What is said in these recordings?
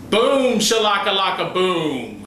Boom, shalaka-laka boom.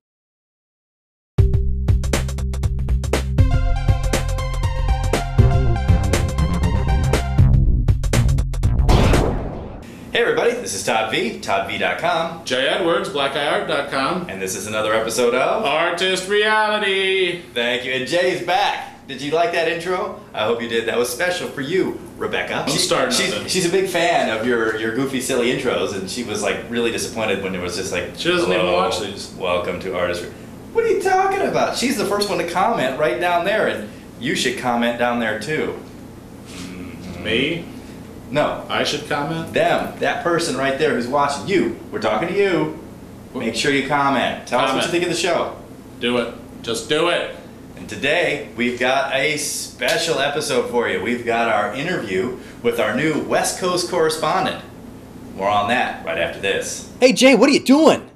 Hey everybody, this is Todd V, toddv.com. Jay Edwards, blackeyart.com. And this is another episode of Artist Reality. Thank you, and Jay's back. Did you like that intro? I hope you did. That was special for you, Rebecca. She's a big fan of your goofy, silly intros, and she was like really disappointed when it was just like, she doesn't even watch these. Welcome to Artist. What are you talking about? She's the first one to comment right down there, and you should comment down there too. Me? No. I should comment? Them. That person right there who's watching. You. We're talking to you. Make sure you comment. Tell us what you think of the show. Do it. Just do it. And today, we've got a special episode for you. We've got our interview with our new West Coast correspondent. More on that right after this. Hey, Jay, what are you doing?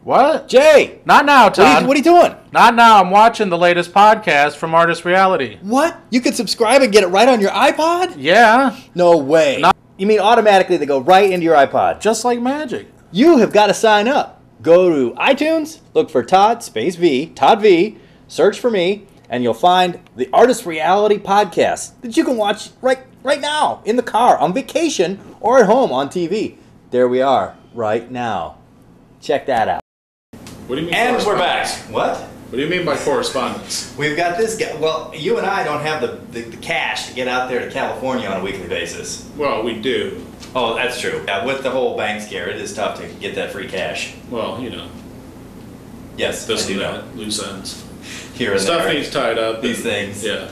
What? Jay! Not now, Todd. What are you doing? Not now. I'm watching the latest podcast from Artist Reality. What? You can subscribe and get it right on your iPod? Yeah. No way. You mean automatically they go right into your iPod? Just like magic. You have got to sign up. Go to iTunes, look for Todd, space V, Todd V, search for me, and you'll find the Artist Reality podcast that you can watch right now, in the car, on vacation, or at home on TV. There we are, right now. Check that out. What do you mean? And we're back. What? What do you mean by correspondence? We've got this guy. Well, you and I don't have the cash to get out there to California on a weekly basis. Well, we do. Oh, that's true. Yeah, with the whole bank scare, it is tough to get that free cash. Well, you know. Yes, This I do and know. that. Loose ends. Here and Stuff there. needs tied up. These things. Yeah.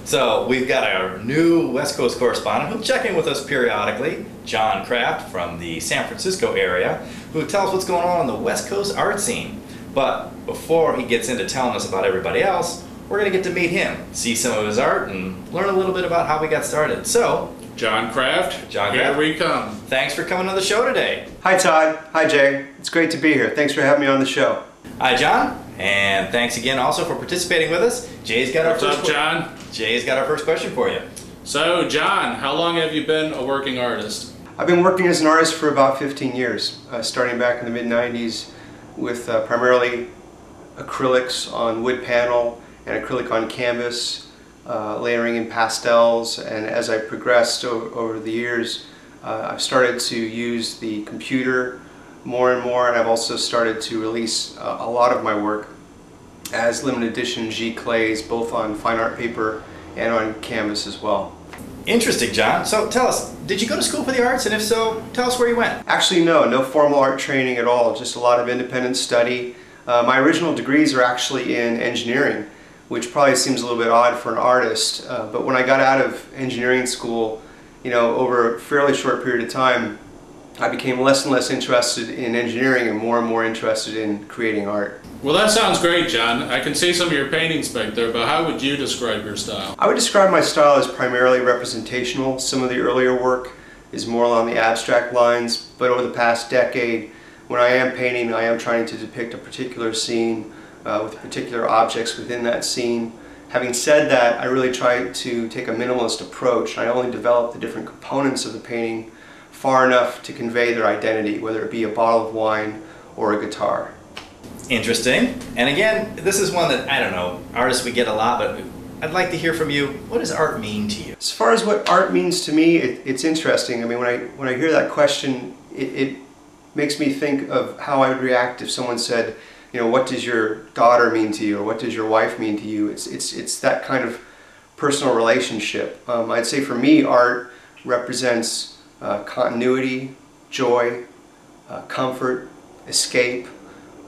So we've got our new West Coast correspondent who'll check in with us periodically, John Kraft from the San Francisco area, who tells what's going on the West Coast art scene. But before he gets into telling us about everybody else, we're going to get to meet him, see some of his art, and learn a little bit about how we got started. So, John Kraft, here we come. Thanks for coming on the show today. Hi Todd, hi Jay. It's great to be here. Thanks for having me on the show. Hi John, and thanks again also for participating with us. Jay's got What's up, John? Jay's got our first question for you. So, John, how long have you been a working artist? I've been working as an artist for about 15 years, starting back in the mid-90s with primarily acrylics on wood panel and acrylic on canvas, layering in pastels, and as I progressed over the years, I've started to use the computer more and more, and I've also started to release a lot of my work as limited edition G clays, both on fine art paper and on canvas as well. Interesting, John. So tell us, did you go to school for the arts, and if so, tell us where you went. Actually, no formal art training at all, just a lot of independent study. My original degrees are actually in engineering, which probably seems a little bit odd for an artist, but when I got out of engineering school, you know, over a fairly short period of time, I became less and less interested in engineering and more interested in creating art. Well, that sounds great, John. I can see some of your paintings back there, but how would you describe your style? I would describe my style as primarily representational. Some of the earlier work is more along the abstract lines, but over the past decade, when I am painting, I am trying to depict a particular scene with particular objects within that scene. Having said that, I really try to take a minimalist approach. I only develop the different components of the painting far enough to convey their identity, whether it be a bottle of wine or a guitar. Interesting. And again, this is one that, I don't know, artists we get a lot, but I'd like to hear from you. What does art mean to you? As far as what art means to me, it's interesting. I mean, when I hear that question, it makes me think of how I would react if someone said, you know, what does your daughter mean to you, or what does your wife mean to you? It's that kind of personal relationship. I'd say for me, art represents continuity, joy, comfort, escape,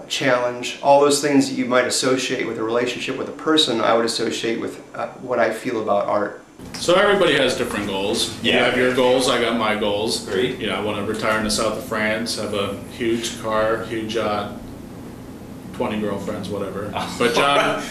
challenge, all those things that you might associate with a relationship with a person, I would associate with what I feel about art. So everybody has different goals. Yeah. You have your goals, I got my goals. Great. You know, I want to retire in the south of France, have a huge car, huge yacht, 20 girlfriends, whatever. But John,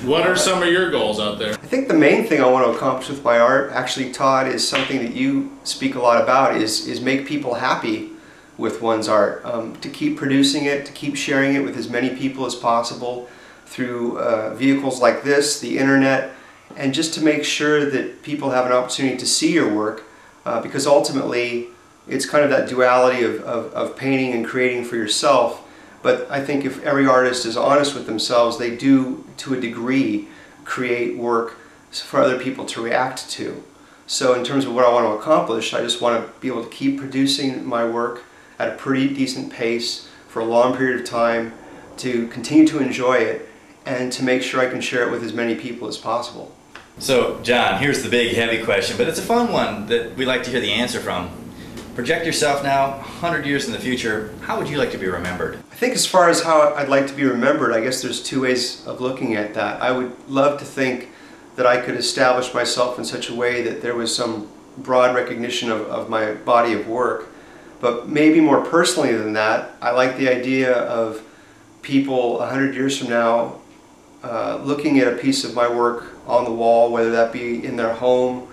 what are some of your goals out there? I think the main thing I want to accomplish with my art, actually Todd, is something that you speak a lot about, is make people happy with one's art. To keep producing it, to keep sharing it with as many people as possible through vehicles like this, the internet, and just to make sure that people have an opportunity to see your work, because ultimately it's kind of that duality of painting and creating for yourself. But I think if every artist is honest with themselves, they do, to a degree, create work for other people to react to. So in terms of what I want to accomplish, I just want to be able to keep producing my work at a pretty decent pace for a long period of time, to continue to enjoy it, and to make sure I can share it with as many people as possible. So, John, here's the big, heavy question, but it's a fun one that we like to hear the answer from. Project yourself now, 100 years in the future. How would you like to be remembered? I think as far as how I'd like to be remembered, I guess there's two ways of looking at that. I would love to think that I could establish myself in such a way that there was some broad recognition of my body of work. But maybe more personally than that, I like the idea of people 100 years from now looking at a piece of my work on the wall, whether that be in their home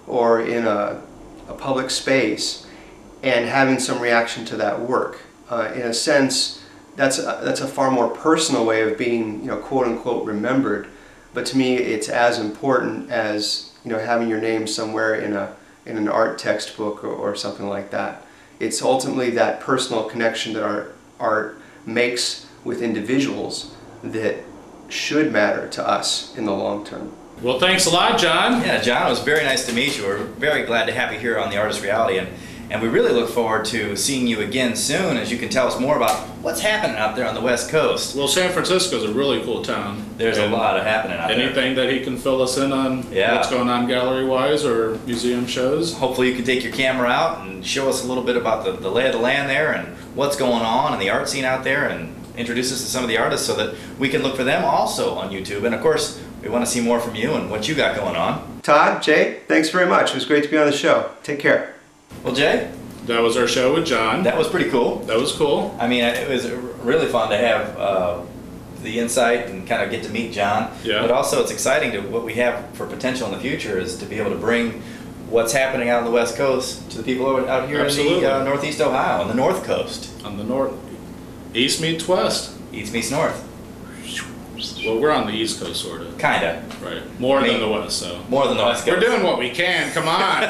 or in a public space, and having some reaction to that work. In a sense, that's a far more personal way of being, quote unquote, remembered. But to me, it's as important as having your name somewhere in an art textbook or something like that. It's ultimately that personal connection that our art makes with individuals that should matter to us in the long term. Well, thanks a lot, John. Yeah, John, it was very nice to meet you. We're very glad to have you here on The Artist Reality, and we really look forward to seeing you again soon, as you can tell us more about what's happening out there on the West Coast. Well, San Francisco's a really cool town. There's a lot of happening out there. Anything that he can fill us in on what's going on gallery-wise or museum shows? Hopefully you can take your camera out and show us a little bit about the lay of the land there and what's going on in the art scene out there, and introduce us to some of the artists so that we can look for them also on YouTube. And of course, we want to see more from you and what you got going on. Todd, Jay, thanks very much. It was great to be on the show. Take care. Well, Jay? That was our show with John. That was pretty cool. That was cool. I mean, it was really fun to have the insight and kind of get to meet John. Yeah. But also it's exciting to what we have for potential in the future is to be able to bring what's happening out on the West Coast to the people out here Absolutely. in the Northeast Ohio, on the North Coast. On the north. East meets west. East meets North. Well, we're on the East Coast, sort of. Kinda. Right. More than the West, so. More than the West Coast. We're doing what we can. Come on.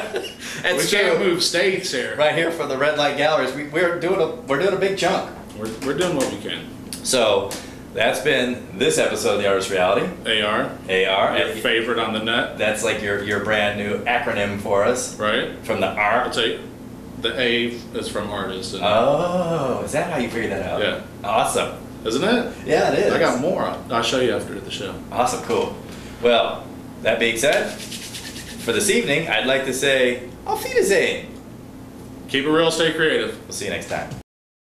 That's we true. can't move states here. Right here for the Red Light Galleries, we're doing a big chunk. We're doing what we can. So that's been this episode of The Artist Reality. AR. AR. Your favorite on the net. That's like your brand new acronym for us. Right. From the R. I'll tell you, the A is from artist. Oh, is that how you figured that out? Yeah. Awesome. Isn't it? Yeah, it is. I got more. I'll show you after the show. Awesome, cool. Well, that being said, for this evening, I'd like to say, Auf Wiedersehen. Keep it real, stay creative. We'll see you next time.